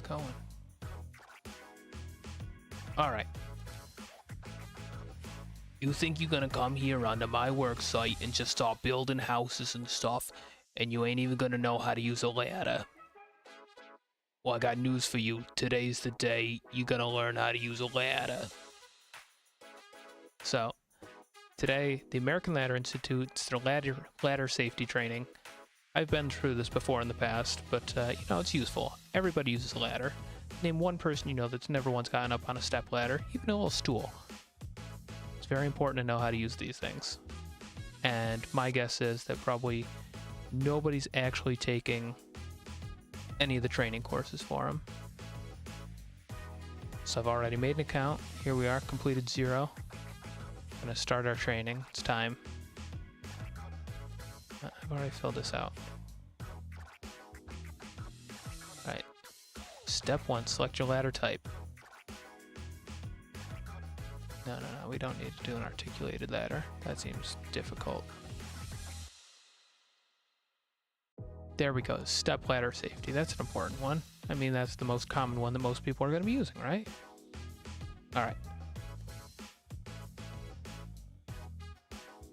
going. Alright. You think you're gonna come here onto my work site and just start building houses and stuff, and you ain't even gonna know how to use a ladder? Well, I got news for you. Today's the day you're gonna learn how to use a ladder. So, today, the American Ladder Institute's their ladder safety training. I've been through this before in the past, but, you know, it's useful. Everybody uses a ladder. Name one person you know that's never once gotten up on a step ladder, even a little stool. It's very important to know how to use these things. And my guess is that probably nobody's actually taking any of the training courses for them. So I've already made an account. Here we are, completed 0. I'm gonna start our training. It's time. I've already filled this out. Alright. Step 1, select your ladder type. No, we don't need to do an articulated ladder. That seems difficult. There we go, step ladder safety. That's an important one. I mean, that's the most common one that most people are gonna be using, right? Alright.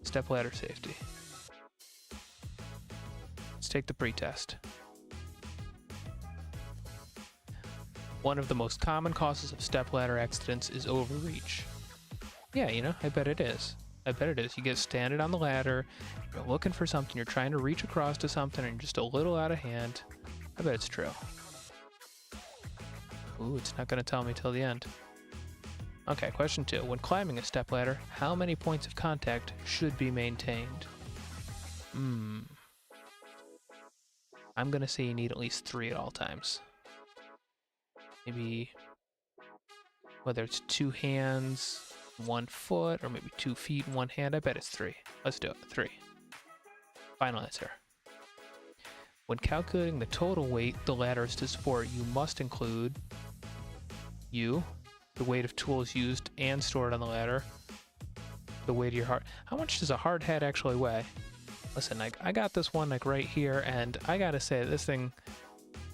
Step ladder safety. Let's take the pretest. One of the most common causes of stepladder accidents is overreach. Yeah, you know, I bet it is. I bet it is. You get standing on the ladder, you're looking for something, you're trying to reach across to something, and you're just a little out of hand. I bet it's true. Ooh, it's not going to tell me till the end. Okay, question 2. When climbing a stepladder, how many points of contact should be maintained? I'm going to say you need at least 3 at all times. Maybe whether it's 2 hands, 1 foot, or maybe 2 feet and 1 hand. I bet it's 3. Let's do it. 3. Final answer. When calculating the total weight the ladder is to support, you must include you, the weight of tools used and stored on the ladder, the weight of your hard. How much does a hard hat actually weigh? Listen, I got this one like right here, and I gotta say this thing,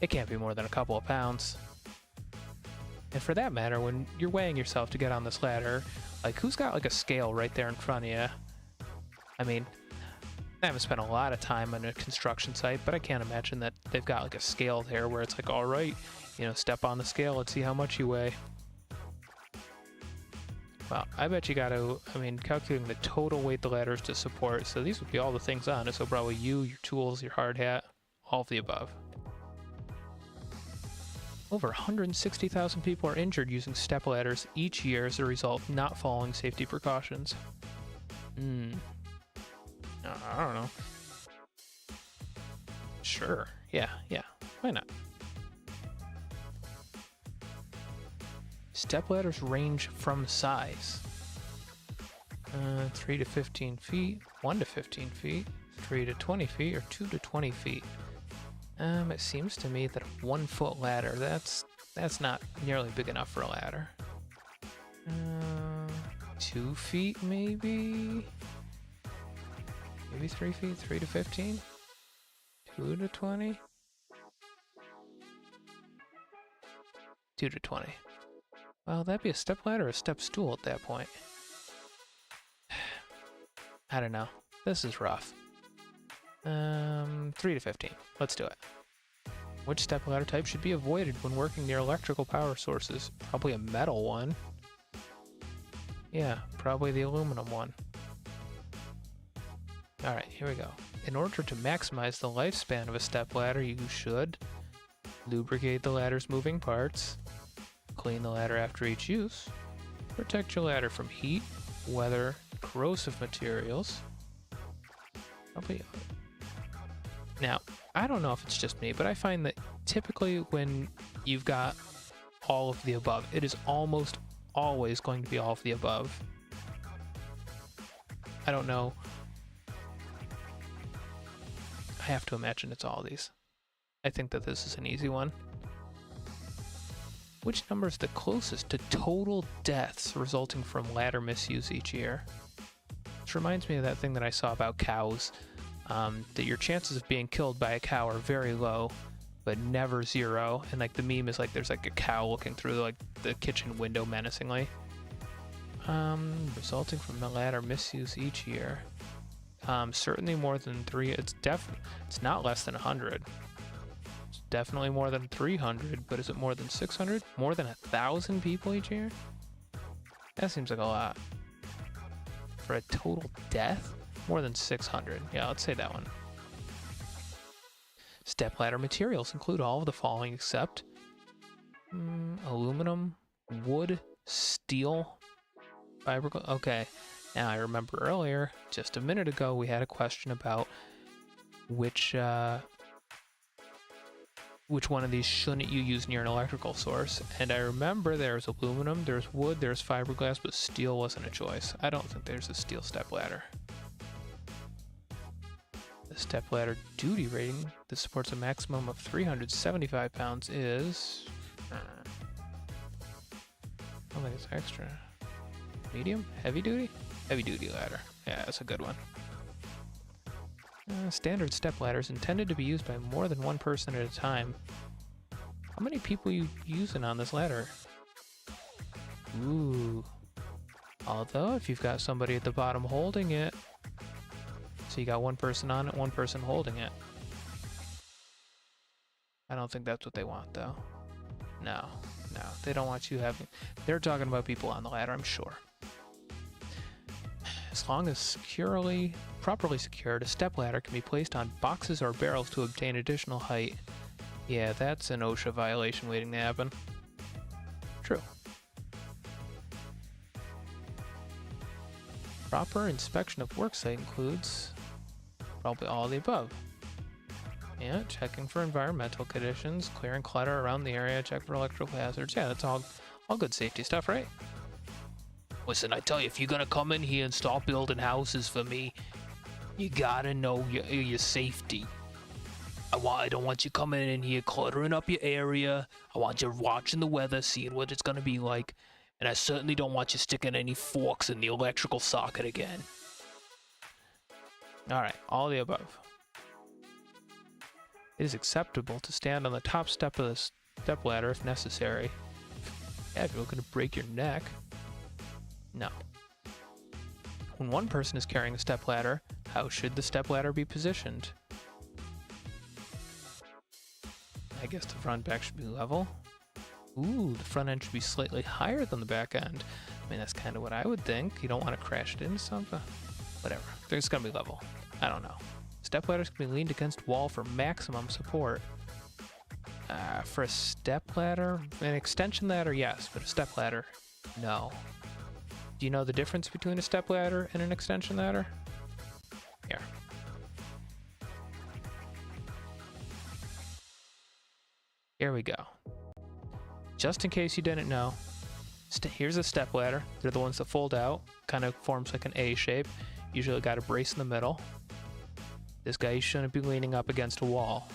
it can't be more than a couple of pounds. And for that matter, when you're weighing yourself to get on this ladder, like, who's got like a scale right there in front of you? I mean, I haven't spent a lot of time on a construction site, but I can't imagine that they've got like a scale there where it's like, all right, you know, step on the scale, let's see how much you weigh. Well, I bet you gotta, I mean, calculating the total weight the ladder is to support, so these would be all the things on it, so probably you, your tools, your hard hat, all of the above. Over 160,000 people are injured using step ladders each year as a result of not following safety precautions. I don't know. Sure, yeah, why not? Step ladders range from size. 3 to 15 feet, 1 to 15 feet, 3 to 20 feet, or 2 to 20 feet. It seems to me that a 1 foot ladder, that's not nearly big enough for a ladder. 2 feet maybe? Maybe 3 feet, 3 to 15? 2 to 20? 2 to 20. Well, that'd be a step ladder or a step stool at that point. I don't know. This is rough. 3 to 15. Let's do it. Which step ladder type should be avoided when working near electrical power sources? Probably a metal one. Yeah, probably the aluminum one. Alright, here we go. In order to maximize the lifespan of a step ladder, you should lubricate the ladder's moving parts, clean the ladder after each use, protect your ladder from heat, weather, corrosive materials. Probably. Now, I don't know if it's just me, but I find that typically when you've got all of the above, it is almost always going to be all of the above. I don't know. I have to imagine it's all these. I think that this is an easy one. Which number is the closest to total deaths resulting from ladder misuse each year? This reminds me of that thing that I saw about cows, that your chances of being killed by a cow are very low, but never 0. And like the meme is like there's like a cow looking through like the kitchen window menacingly. Resulting from the ladder misuse each year. Certainly more than 3. It's not less than 100. It's definitely more than 300, but is it more than 600? More than 1,000 people each year? That seems like a lot. For a total death? More than 600. Yeah, let's say that one. Stepladder materials include all of the following except aluminum, wood, steel, fiberglass. Okay, now I remember earlier, just a minute ago, we had a question about which one of these shouldn't you use near an electrical source. And I remember there's aluminum, there's wood, there's fiberglass, but steel wasn't a choice. I don't think there's a steel stepladder. The stepladder duty rating that supports a maximum of 375 pounds is... I don't think it's extra. Medium? Heavy duty? Heavy duty ladder. Yeah, that's a good one. Standard step ladders intended to be used by more than one person at a time. How many people are you using on this ladder? Ooh. Although, if you've got somebody at the bottom holding it, so you got one person on it, one person holding it. I don't think that's what they want, though. No, they don't want you having... They're talking about people on the ladder, I'm sure. As long as properly secured, a stepladder can be placed on boxes or barrels to obtain additional height. Yeah, that's an OSHA violation waiting to happen. True. Proper inspection of worksite includes probably all of the above. Yeah, checking for environmental conditions, clearing clutter around the area, check for electrical hazards. Yeah, that's all good safety stuff, right? Listen, I tell you, if you're gonna come in here and start building houses for me, you gotta know your safety. I don't want you coming in here cluttering up your area. I want you watching the weather, seeing what it's gonna be like, and I certainly don't want you sticking any forks in the electrical socket again. Alright, all of the above. It is acceptable to stand on the top step of the stepladder if necessary. Yeah, if you're looking to break your neck. No. When one person is carrying a stepladder, how should the stepladder be positioned? I guess the front and back should be level. Ooh, the front end should be slightly higher than the back end. I mean, that's kind of what I would think. You don't want to crash it into something. Whatever. It's going to be level. I don't know. Stepladders can be leaned against wall for maximum support. For a stepladder, an extension ladder, yes, but a stepladder, no. Do you know the difference between a stepladder and an extension ladder? Here. Here we go. Just in case you didn't know, here's a stepladder. They're the ones that fold out, kind of forms like an A shape. Usually got a brace in the middle. This guy shouldn't be leaning up against a wall.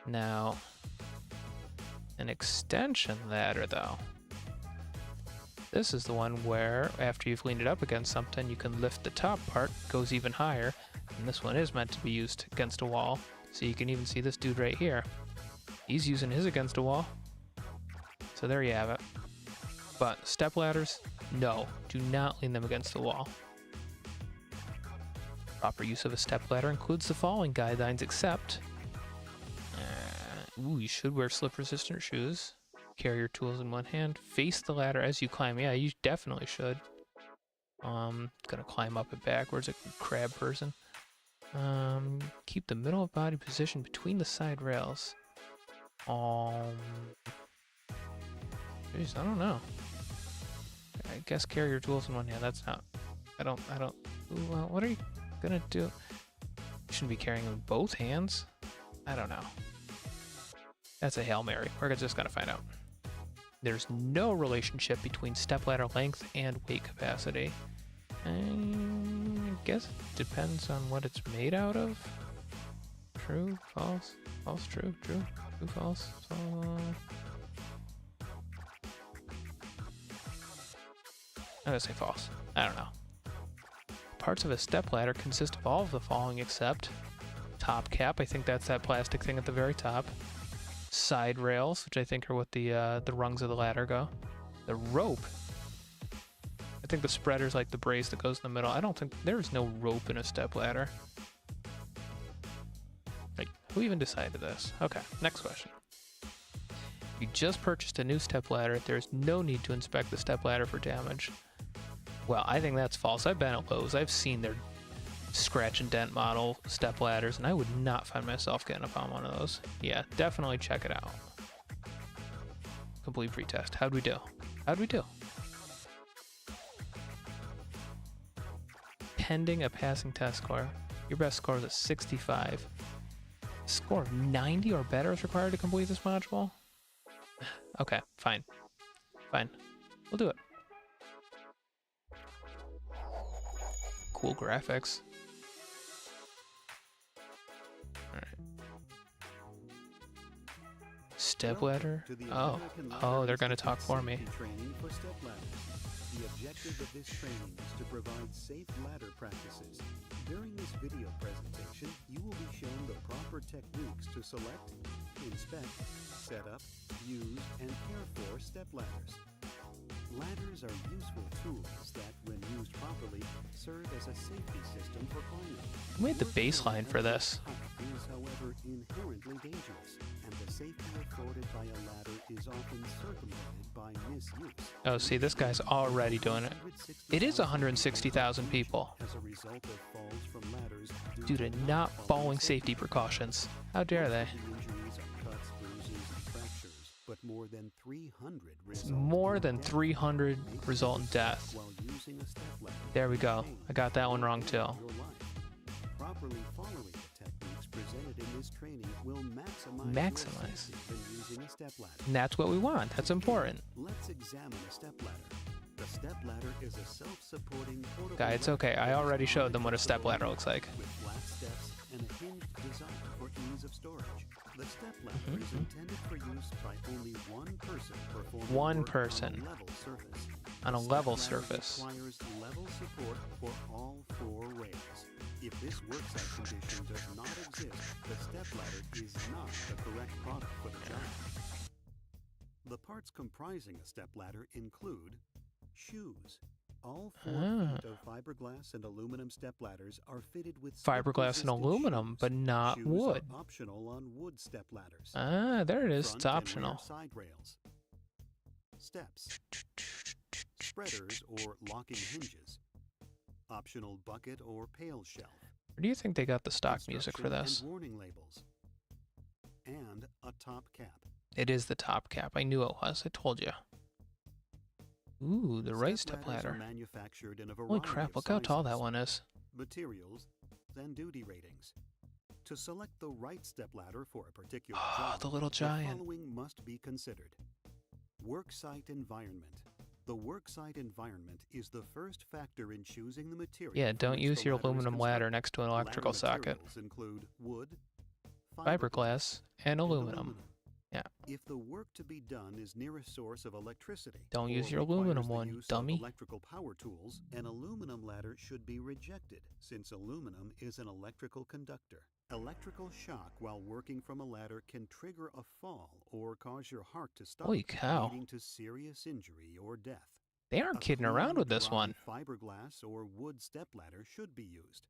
Now, an extension ladder though. This is the one where after you've leaned it up against something, you can lift the top part, goes even higher. And this one is meant to be used against a wall. So you can even see this dude right here. He's using his against a wall. So there you have it. But step ladders, no, do not lean them against the wall. Proper use of a stepladder includes the following guidelines except... you should wear slip-resistant shoes. Carry your tools in one hand. Face the ladder as you climb. Yeah, you definitely should. Gonna climb up it backwards like a crab person. Keep the middle of body position between the side rails. Jeez, I don't know. I guess carry your tools in one hand. That's not... I don't... what are you gonna do? You shouldn't be carrying them with both hands? I don't know. That's a Hail Mary. We're just gonna find out. There's no relationship between stepladder length and weight capacity. I guess it depends on what it's made out of. True, false, false, true, true, true, false, false. I'm gonna say false. I don't know. Parts of a stepladder consist of all of the following except top cap. I think that's that plastic thing at the very top. Side rails, which I think are what the rungs of the ladder go. The rope. I think the spreader's like the brace that goes in the middle. I don't think there's no rope in a step ladder. Like, who even decided this? Okay, next question. You just purchased a new step ladder. There's no need to inspect the step ladder for damage. Well, I think that's false. I've been at Lowe's. I've seen their scratch and dent model step ladders, and I would not find myself getting up on one of those. Yeah, definitely check it out. Complete pretest. How'd we do? How'd we do? Pending a passing test score. Your best score is a 65. A score of 90 or better is required to complete this module? Okay, fine. Fine. We'll do it. Cool graphics. Stepladder? Oh, they're going to talk for me. The objective of this training is to provide safe ladder practices. During this video presentation, you will be shown the proper techniques to select, inspect, set up, use, and care for step ladders. Ladders are useful tools that, when used properly, serve as a safety system for climbing. Who made the baseline for this? Height is, however, inherently dangerous, and the safety afforded by a ladder is often circumvented by misuse. Oh, see, this guy's already doing it. It is 160,000 people as a result of falls from ladders due to not following safety precautions. How dare they? Injuries are cuts, bruises, and fractures, but more than 300 result in death. while using a step ladder. There we go. I got that one wrong too. Your life. Properly following the techniques presented in this training will maximize your safety when using a step ladder. And that's what we want. That's important. Let's examine a step ladder. The step ladder is a self-supporting portable Guy, it's okay. I already showed them what a step ladder looks like. with flat steps and a hinged design for ease of storage. The step ladder is intended for use by only one person performing One work person. on a level surface. On a The level step ladder surface. requires level support for all four rails. If this worksite condition does not exist, the step ladder is not the correct product for the job. The parts comprising a step ladder include shoes. All 4 feet of fiberglass and aluminum step ladders are fitted with Fiberglass and slip-resistant aluminum, shoes. but not Shoes wood. Are optional on wood step ladders. Ah, there it is. Front It's and rear optional. side rails. Steps. Spreaders or locking hinges. Optional bucket or pail shelf. Where do you think they got the stock music for Instruction this? and warning labels. And a top cap. It is the top cap. I knew it was. I told you. Ooh, the right step ladders are ladder. manufactured in a Holy variety crap, of look how tall that sizes, one is. materials, and duty ratings. To select the right step ladder for a particular Ah, job, the little giant. the following must be considered. Worksite environment. The worksite environment is the first factor in choosing the material. Yeah, from don't which use the your ladder is aluminum ladder constructed. next to an electrical Ladder socket. materials include wood, Fiberglass and aluminum. Yeah. If the work to be done is near a source of electricity, Don't use or your requires aluminum the one, use of dummy. electrical power tools, an aluminum ladder should be rejected, since aluminum is an electrical conductor. Electrical shock while working from a ladder can trigger a fall or cause your heart to stop, Holy cow. leading to serious injury or death. They aren't A kidding around clean, with this dry one. Fiberglass or wood step ladder should be used.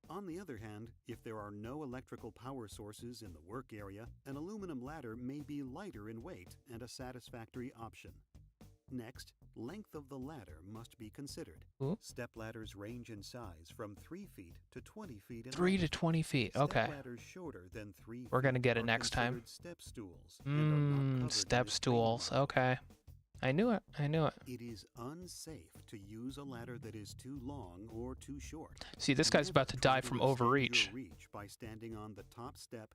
On the other hand, if there are no electrical power sources in the work area, an aluminum ladder may be lighter in weight and a satisfactory option. Next, length of the ladder must be considered. Ooh. Step ladders range in size from 3 feet to 20 feet in 3 to length. 20 feet. Okay. Step ladders shorter than 3 We're gonna feet get it are next time. considered Step stools and are not covered Step in a stools. training. Okay. I knew it. I knew it. It is unsafe to use a ladder that is too long or too short. See, this guy's about to die from Never try to extend overreach. your reach by standing on the top step,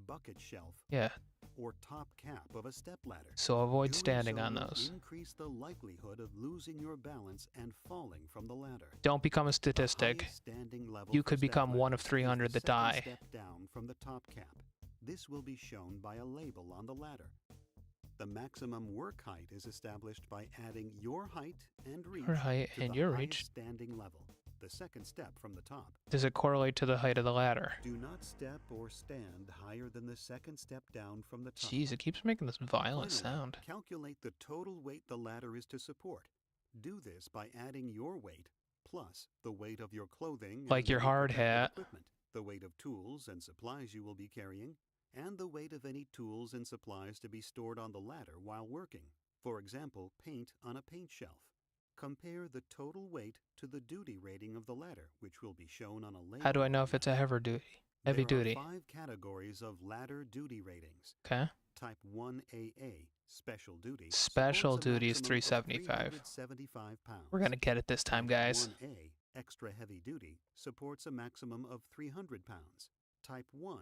bucket shelf, Yeah. or top cap of a step ladder. So avoid Doing standing so on will those. Increase the likelihood of losing your balance and falling from the ladder. Don't become a The statistic. highest standing level You for could step become one of ladders is 300 the that second die. Step down from the top cap. This will be shown by a label on the ladder. The maximum work height is established by adding your height and reach Your height to and the your highest reach. standing level. the second step from the top. Does it correlate to the height of the ladder? Do not step or stand higher than the second step down from the top. Jeez, it keeps making this violent Finally, sound. calculate the total weight the ladder is to support. Do this by adding your weight plus the weight of your clothing, Like and your any hard protective hat. equipment, the weight of tools and supplies you will be carrying, and the weight of any tools and supplies to be stored on the ladder while working. For example, paint on a paint shelf. Compare the total weight to the duty rating of the ladder, which will be shown on a label. How do I know if it's a heavy duty? Heavy duty. There are 5 categories of ladder duty ratings. Okay. Type 1AA, special duty. Special supports a duty is maximum of 375. 375 pounds. We're gonna get it this time, guys. 1A, extra heavy duty, supports a maximum of 300 pounds. Type 1,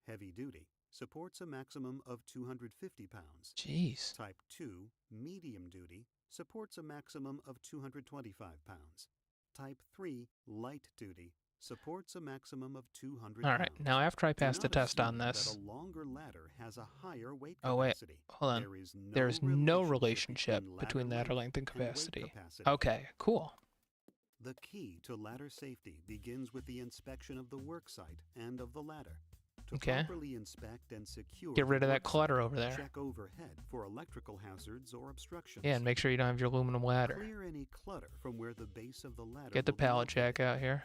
heavy duty, supports a maximum of 250 pounds. Jeez. Type 2, medium duty, supports a maximum of 225 pounds. Type 3, light duty, supports a maximum of 200 All right. pounds. Now, after I Do pass the not test on assume that this. a longer ladder has a higher weight Oh wait, capacity. hold on. There is no relationship between ladder length and weight capacity. capacity. Okay, cool. The key to ladder safety begins with the inspection of the work site and of the ladder. To Okay. properly inspect and secure Get rid the of that work clutter site, over there. check overhead for electrical hazards or obstructions. Yeah, and make sure you don't have your aluminum ladder. Clear any clutter from where the base of the ladder Get the will be pallet located. jack out here.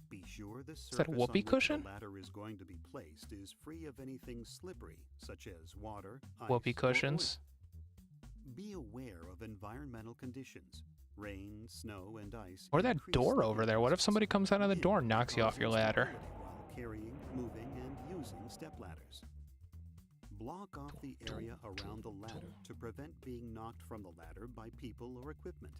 Be sure the that a surface on whoopee which cushion? the ladder is going to be placed is free of anything slippery, such as water, ice, Whoopee or cushions. oil. Be aware of environmental conditions. Rain, snow, and ice. Or that increase door slippery over there. What if somebody risks. comes out of the Wind door and can knocks you off cause your ladder? instability while carrying, moving, and using step ladders. Block off the area around the ladder to prevent being knocked from the ladder by people or equipment.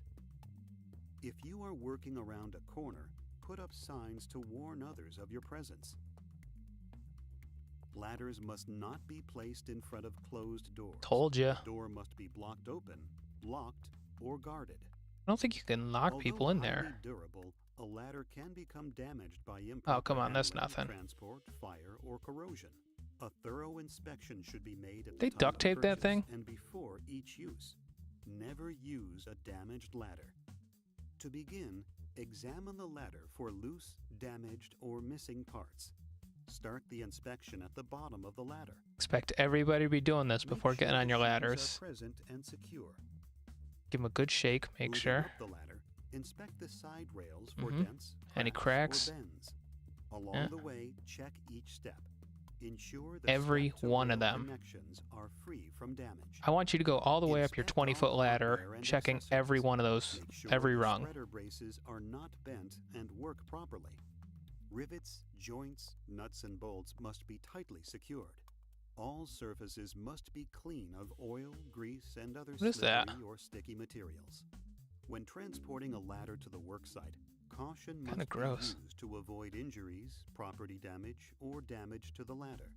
If you are working around a corner, put up signs to warn others of your presence. Ladders must not be placed in front of closed doors. Told ya. The door must be blocked open, locked, or guarded. I don't think you can lock people in there. Highly durable, a ladder can become damaged by Oh, improper come on, that's handling, nothing. transport, fire, or corrosion. A thorough inspection should be made at They the time duct of tape that purchase thing? and before each use. Never use a damaged ladder. To begin, examine the ladder for loose, damaged, or missing parts. Start the inspection at the bottom of the ladder. Expect everybody to be doing this Make before sure getting on the your shoes are ladders. present and secure. Give them a good shake. Make Moving sure. up the ladder, inspect the side rails for Mhm. dents, Any cracks? or bends. Along Yeah. the way, check each step. Ensure the Every step to one of rail them. connections are free from damage. I want you to go all the way up your Inspect 20-foot all ladder, hardware and checking every accessories. one of those, Make sure every the rung. spreader braces are not bent and work properly. Rivets, joints, nuts, and bolts must be tightly secured. All surfaces must be clean of oil, grease, and other What is that? slippery or sticky materials. When transporting a ladder to the worksite, caution Kinda must gross. be used to avoid injuries, property damage, or damage to the ladder.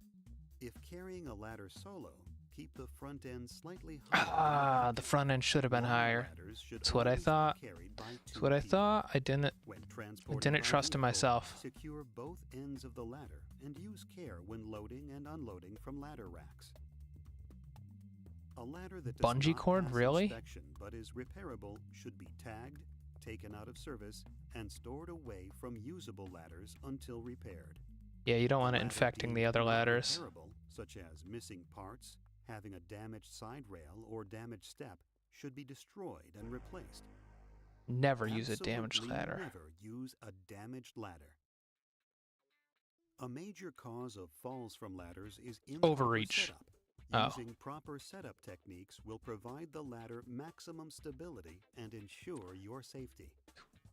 If carrying a ladder solo, keep the front end slightly higher. Ah, the front end should have been Long higher. ladders should That's what I always be thought. carried by That's two what I people. thought. I didn't When transporting didn't by trust in vehicle, myself. Secure both ends of the ladder and use care when loading and unloading from ladder racks. A ladder that does Bungee not cord, pass really? inspection but is repairable should be tagged, taken out of service, and stored away from usable ladders until repaired. Yeah, you don't A want it ladder infecting deemed the other not ladders. repairable, such as missing parts, having a damaged side rail, or damaged step, should be destroyed and replaced. Never use a damaged Absolutely ladder. Never use a damaged ladder. A major cause of falls from ladders is improper Overreach. setup. Oh. Using proper setup techniques will provide the ladder maximum stability and ensure your safety.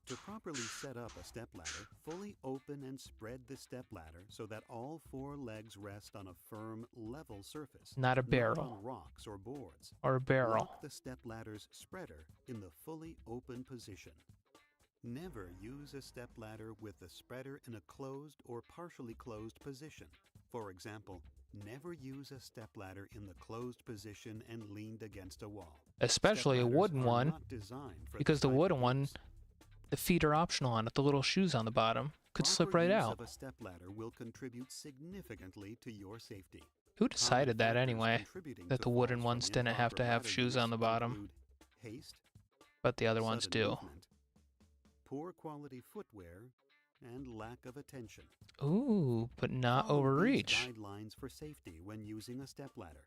To properly set up a step ladder, fully open and spread the step ladder so that all 4 legs rest on a firm, level surface, Not a not barrel. on rocks or boards. Or a barrel. Lock the step ladder's spreader in the fully open position. Never use a step ladder with the spreader in a closed or partially closed position. For example, never use a step ladder in the closed position and leaned against a wall. Especially a Step ladders wooden are one, not designed for because the side wooden one, use. the feet are optional on it. The little shoes on the bottom could slip Proper right use out. of a step ladder will contribute significantly to your safety. Who decided that Common anyway? factors contributing That to the wooden falls ones from didn't have to improper have ladder shoes use on the bottom, include haste, but the other ones sudden do. movement, poor quality footwear, and lack of attention. Ooh, but not Follow these overreach. guidelines for safety when using a stepladder.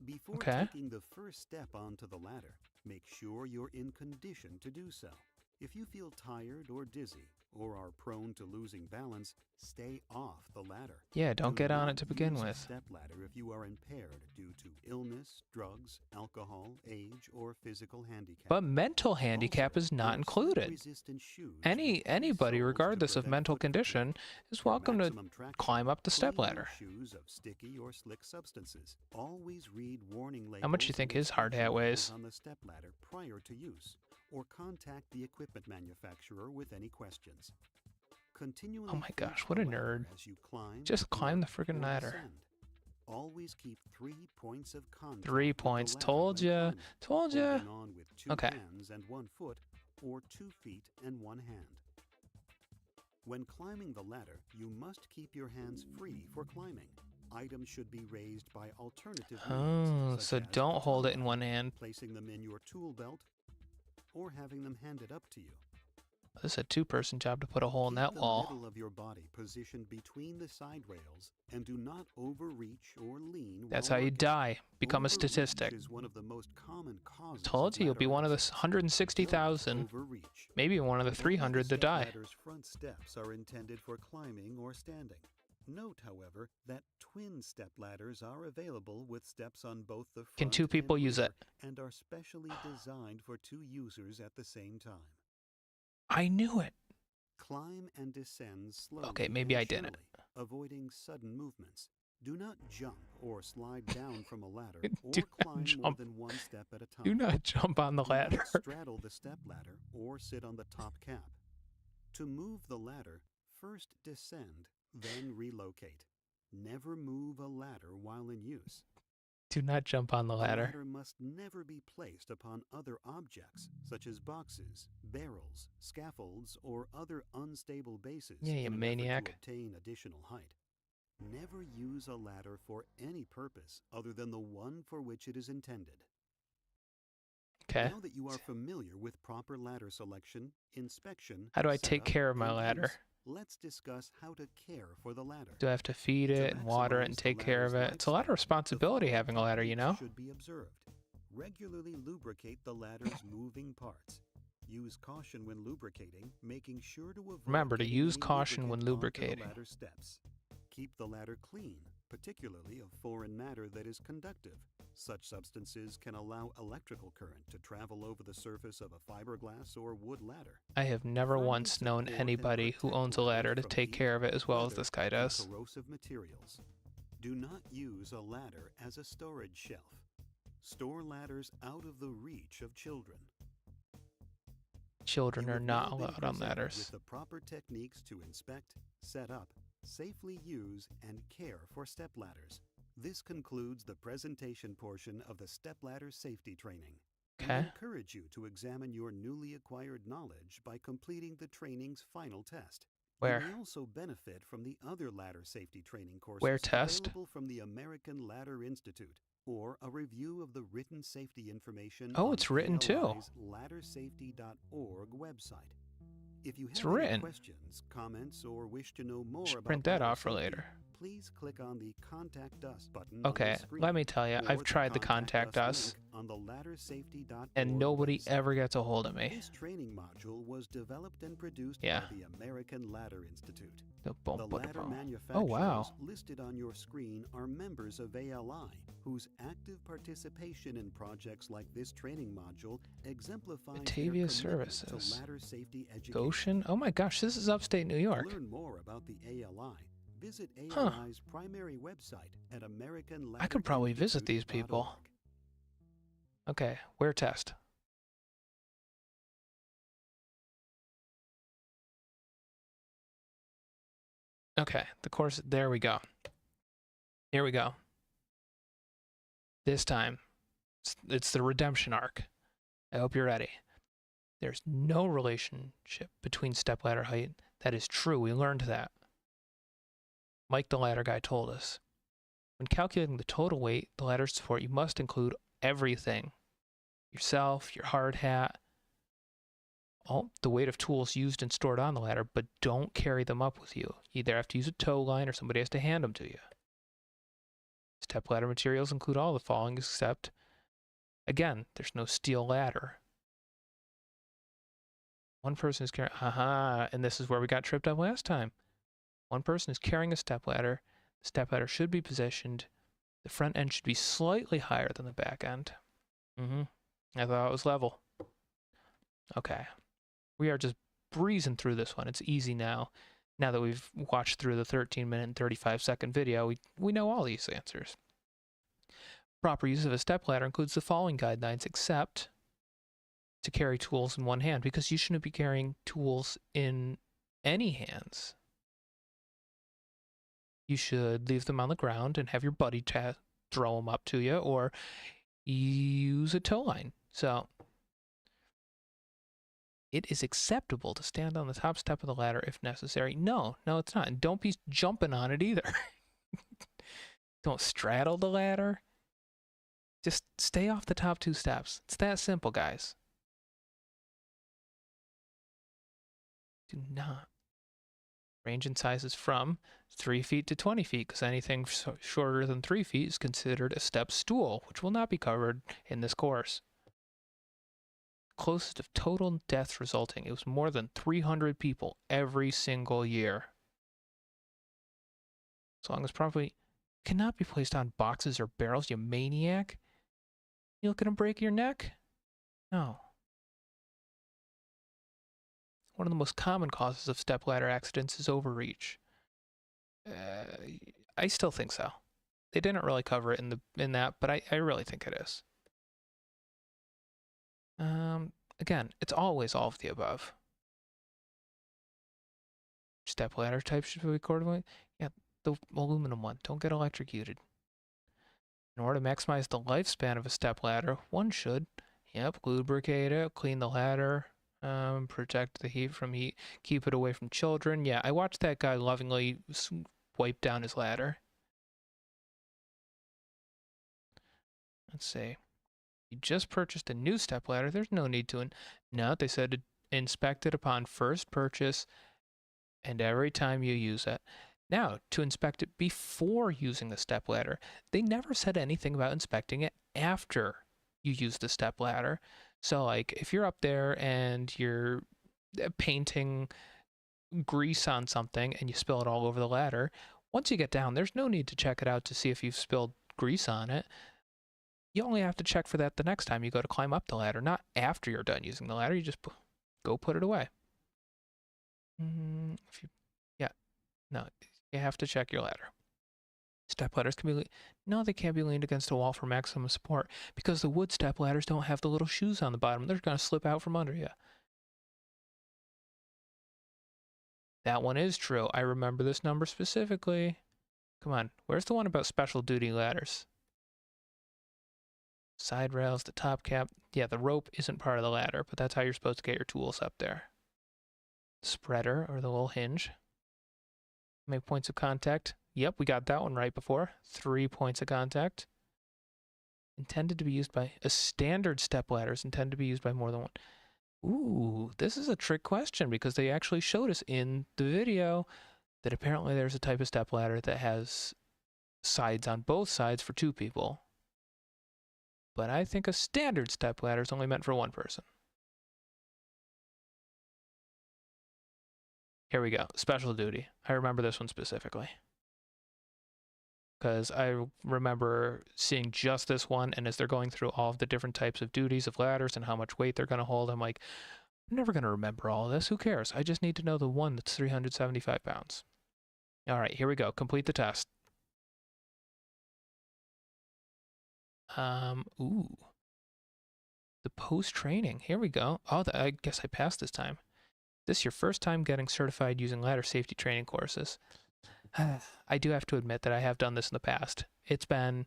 Before Okay. taking the first step onto the ladder, make sure you're in condition to do so. If you feel tired or dizzy, or are prone to losing balance, stay off the ladder. Yeah, don't Do get on not it to begin use a with. stepladder if you are impaired due to illness, drugs, alcohol, age, or physical handicap. But mental handicap is not wear included. slip-resistant shoes with heavy Anybody, soles to regardless of prevent mental foot creep. condition, is For welcome to maximum traction, climb up the clean your stepladder. shoes of sticky or slick substances. Always read warning labels. How much do you think and his hard hat inspection labels weighs? on the stepladder prior to use, or contact the equipment manufacturer with any questions. Continually Oh my keep gosh, the what a ladder nerd. as you climb, Just climb the work, friggin' or ladder. descend. Always keep 3 points of contact 3 with the points. ladder Told when ya. climbing, Told ya. holding on with 2 Okay. hands and 1 foot, or 2 feet and 1 hand. When climbing the ladder, you must keep your hands free for climbing. Items should be raised by alternative Oh, means, so such as don't a hold it in tripod, one hand. placing them in your tool belt, or having them handed up to you. This is a two-person job to put a hole in Keep that the wall. middle of your body positioned between the side rails, and do not overreach or lean. That's while how you working. die. Become a Overreach statistic. is one of the most common causes Told of you, you'll be ladder one of the accidents. 160,000. Don't overreach. Maybe one of the 300 to die. Ladder's front steps are intended for climbing or standing. Note, however, that twin step ladders are available with steps on both the front Can 2 people and use rear, it? and are specially designed for 2 users at the same time. I knew it. Climb and descend slowly. Okay, maybe and I didn't. surely, avoiding sudden movements. Do not jump or slide down from a ladder or Do not climb more jump. than 1 step at a time. Do not jump on the Do not ladder. straddle the step ladder or sit on the top cap. To move the ladder, first descend, then relocate. Never move a ladder while in use. Do not jump on the A ladder. ladder must never be placed upon other objects, such as boxes, barrels, scaffolds, or other unstable bases Yeah, you in an effort maniac. to obtain additional height. Never use a ladder for any purpose other than the one for which it is intended. Okay. Now that you are familiar with proper ladder selection, inspection, How do I take setup, care of my and ladder? use, let's discuss how to care for the ladder. Do I have to feed it and water it and maximize the take care of ladder's it? It's a lot of lifespan, responsibility the following having a ladder, you know? techniques should be observed. Regularly lubricate the ladder's moving parts. Use caution when lubricating, making sure to avoid Remember to getting use any caution when lubricant onto lubricating. the ladder steps. Keep the ladder clean, particularly of foreign matter that is conductive. Such substances can allow electrical current to travel over the surface of a fiberglass or wood ladder. I have never Firmly once known support and anybody who protect owns a ladders ladder to from take heat, care of it as well as weather, this guy and does. corrosive materials. Do not use a ladder as a storage shelf. Store ladders out of the reach of children. Children You are have not now been allowed on presented ladders. With the proper techniques to inspect, set up, safely use, and care for step ladders. This concludes the presentation portion of the stepladder safety training. Okay. We encourage you to examine your newly acquired knowledge by completing the training's final test. Where? You may also benefit from the other ladder safety training courses Where test? available from the American Ladder Institute, or a review of the written safety information Oh, on it's written too. ALI's laddersafety.org website. If you It's have any written. questions, comments, or wish to know more Should about print that ladder off for safety, later. please click on the Contact Us button on the Okay, screen, let me tell you, or I've tried the Contact Us, link on the laddersafety.org and nobody website. ever gets a hold of me. This training module was developed and produced Yeah. by the American Ladder Institute. The The ladder manufacturers Oh, wow. listed on your screen are members of ALI, whose active participation in projects like this training module exemplifies Batavia their commitment Services. to ladder safety education. Goshen? Oh my gosh, this is upstate New York. To learn more about the ALI, visit Huh. ALI's primary website at American I could probably visit these people. Okay, where test? Okay, the course, there we go. Here we go. This time, it's the redemption arc. I hope you're ready. There's no relationship between stepladder height. That is true, we learned that. Mike the ladder guy told us. When calculating the total weight, the ladder support, you must include everything. Yourself, your hard hat, the weight of tools used and stored on the ladder, but don't carry them up with you. You either have to use a tow line or somebody has to hand them to you. Stepladder materials include all the following except, again, there's no steel ladder. One person is carrying, and this is where we got tripped up last time. One person is carrying a stepladder. The stepladder should be positioned. The front end should be slightly higher than the back end. I thought it was level. Okay. We are just breezing through this one. It's easy now. Now that we've watched through the 13-minute and 35-second video, we know all these answers. Proper use of a stepladder includes the following guidelines, except to carry tools in one hand, because you shouldn't be carrying tools in any hands. You should leave them on the ground and have your buddy throw them up to you, or use a tow line. So it is acceptable to stand on the top step of the ladder if necessary. No, it's not. And don't be jumping on it either. Don't straddle the ladder. Just stay off the top 2 steps. It's that simple, guys. Do not. Range and sizes from 3 feet to 20 feet, because anything shorter than 3 feet is considered a step stool, which will not be covered in this course. Closest of total deaths resulting, it was more than 300 people every single year. As long as properly cannot be placed on boxes or barrels, you maniac. You looking to break your neck? No. One of the most common causes of stepladder accidents is overreach. I still think so. They didn't really cover it in that, but I really think it is. Again, it's always all of the above. Stepladder type should be recorded. Yeah, the aluminum one. Don't get electrocuted. In order to maximize the lifespan of a stepladder, one should, lubricate it, clean the ladder, protect the heat from heat, keep it away from children. Yeah, I watched that guy lovingly wipe down his ladder. Let's see. You just purchased a new stepladder. There's no need to. No, they said to inspect it upon first purchase and every time you use it. Now, to inspect it before using the stepladder. They never said anything about inspecting it after you use the stepladder. So, like, if you're up there and you're painting grease on something and you spill it all over the ladder, once you get down, there's no need to check it out to see if you've spilled grease on it. You only have to check for that the next time you go to climb up the ladder, not after you're done using the ladder. You just go put it away. No, you have to check your ladder. Stepladders can be no, they can't be leaned against a wall for maximum support because the wood stepladders don't have the little shoes on the bottom. They're going to slip out from under you. That one is true. I remember this number specifically. Come on, where's the one about special duty ladders? Side rails, the top cap. Yeah, the rope isn't part of the ladder, but that's how you're supposed to get your tools up there. Spreader, or the little hinge. Make points of contact. Yep, we got that one right before. 3 points of contact. Intended to be used by... A standard stepladder is intended to be used by more than one. Ooh, this is a trick question because they actually showed us in the video that apparently there's a type of stepladder that has sides on both sides for 2 people. But I think a standard stepladder is only meant for 1 person. Here we go. Special duty. I remember this one specifically. Because I remember seeing just this one, and as they're going through all of the different types of duties of ladders and how much weight they're going to hold, I'm like, I'm never going to remember all of this. Who cares? I just need to know the one that's 375 pounds. All right, here we go. Complete the test. Ooh. The post-training. Here we go. Oh, I guess I passed this time. This is your first time getting certified using ladder safety training courses. I do have to admit that I have done this in the past. It's been,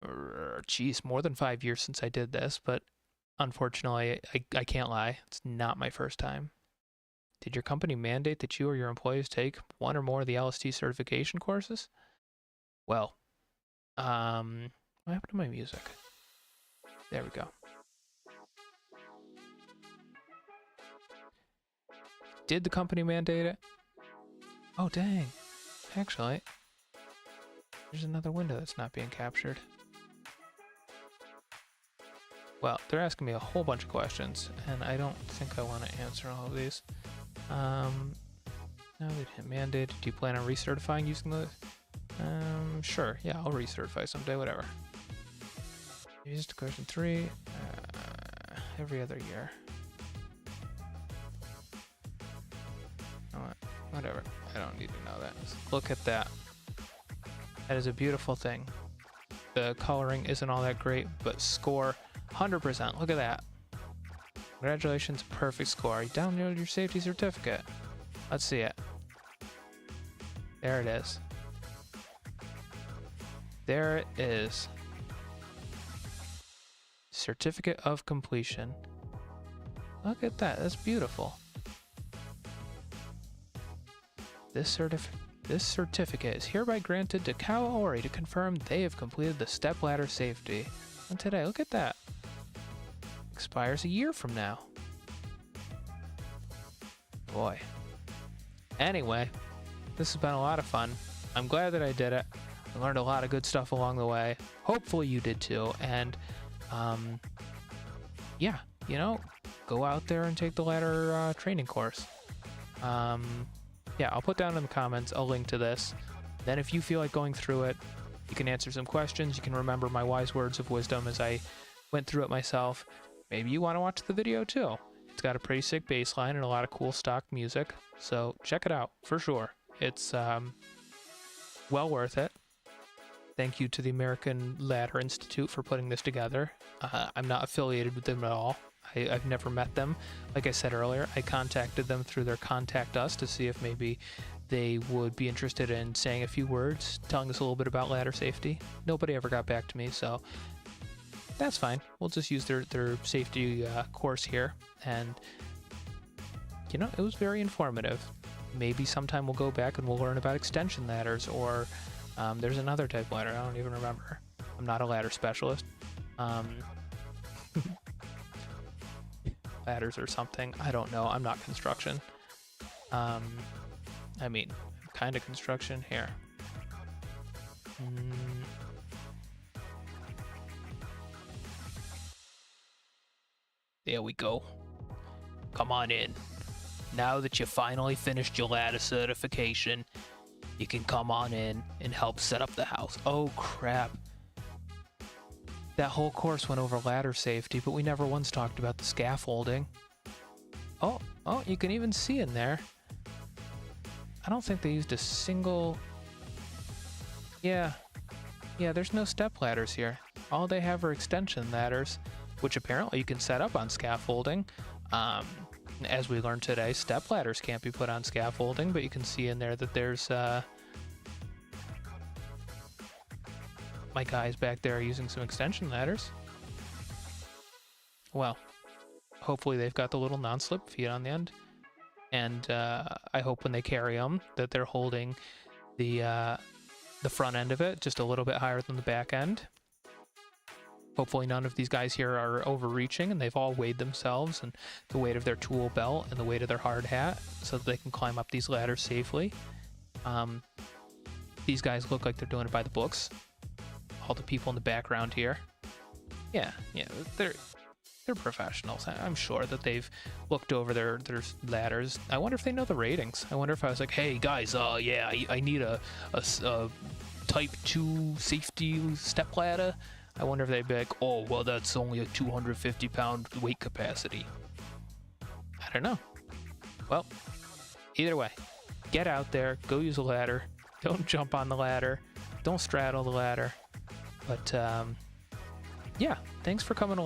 more than 5 years since I did this, but unfortunately, I can't lie. It's not my first time. Did your company mandate that you or your employees take 1 or more of the LST certification courses? Well, what happened to my music? There we go. Did the company mandate it? Oh, dang. Actually, there's another window that's not being captured. Well, they're asking me a whole bunch of questions, and I don't think I want to answer all of these. No, they didn't mandate. Do you plan on recertifying using the... Sure. Yeah, I'll recertify someday, whatever. Here's to question 3. Every other year. Whatever. I don't need to know that. Look at that. That is a beautiful thing. The coloring isn't all that great, but score 100%. Look at that. Congratulations, perfect score. You downloaded your safety certificate. Let's see it. There it is. There it is. Certificate of completion. Look at that. That's beautiful. This certificate is hereby granted to Kawaori to confirm they have completed the stepladder safety. And today, look at that. Expires a year from now. Boy. Anyway, this has been a lot of fun. I'm glad that I did it. I learned a lot of good stuff along the way. Hopefully you did too. And, yeah, you know, go out there and take the ladder training course. Yeah, I'll put down in the comments a link to this. Then if you feel like going through it, you can answer some questions. You can remember my wise words of wisdom as I went through it myself. Maybe you want to watch the video too. It's got a pretty sick bass line and a lot of cool stock music. So check it out for sure. It's well worth it. Thank you to the American Ladder Institute for putting this together. I'm not affiliated with them at all. I've never met them. Like I said earlier, I contacted them through their Contact Us to see if maybe they would be interested in saying a few words, telling us a little bit about ladder safety. Nobody ever got back to me, so that's fine. We'll just use their safety course here. And, you know, it was very informative. Maybe sometime we'll go back and we'll learn about extension ladders, or there's another type of ladder. I don't even remember. I'm not a ladder specialist. Ladders or something. I don't know. I'm not construction. I mean, kind of construction here. There we go. Come on in. Now that you finally finished your ladder certification, you can come on in and help set up the house. Oh crap. That whole course went over ladder safety, but we never once talked about the scaffolding. Oh, you can even see in there. I don't think they used a single... Yeah, there's no step ladders here. All they have are extension ladders, which apparently you can set up on scaffolding. As we learned today, step ladders can't be put on scaffolding, but you can see in there that there's... my guys back there are using some extension ladders. Well, hopefully they've got the little non-slip feet on the end. And I hope when they carry them that they're holding the front end of it just a little bit higher than the back end. Hopefully none of these guys here are overreaching and they've all weighed themselves and the weight of their tool belt and the weight of their hard hat so that they can climb up these ladders safely. These guys look like they're doing it by the books. All the people in the background here. Yeah, they're professionals. I'm sure that they've looked over their ladders. I wonder if they know the ratings. I wonder if I was like, hey guys, yeah, I need a type 2 safety step ladder. I wonder if they'd be like, oh, well, that's only a 250-pound weight capacity. I don't know. Well, either way, get out there, go use a ladder. Don't jump on the ladder. Don't straddle the ladder. But, yeah, thanks for coming along.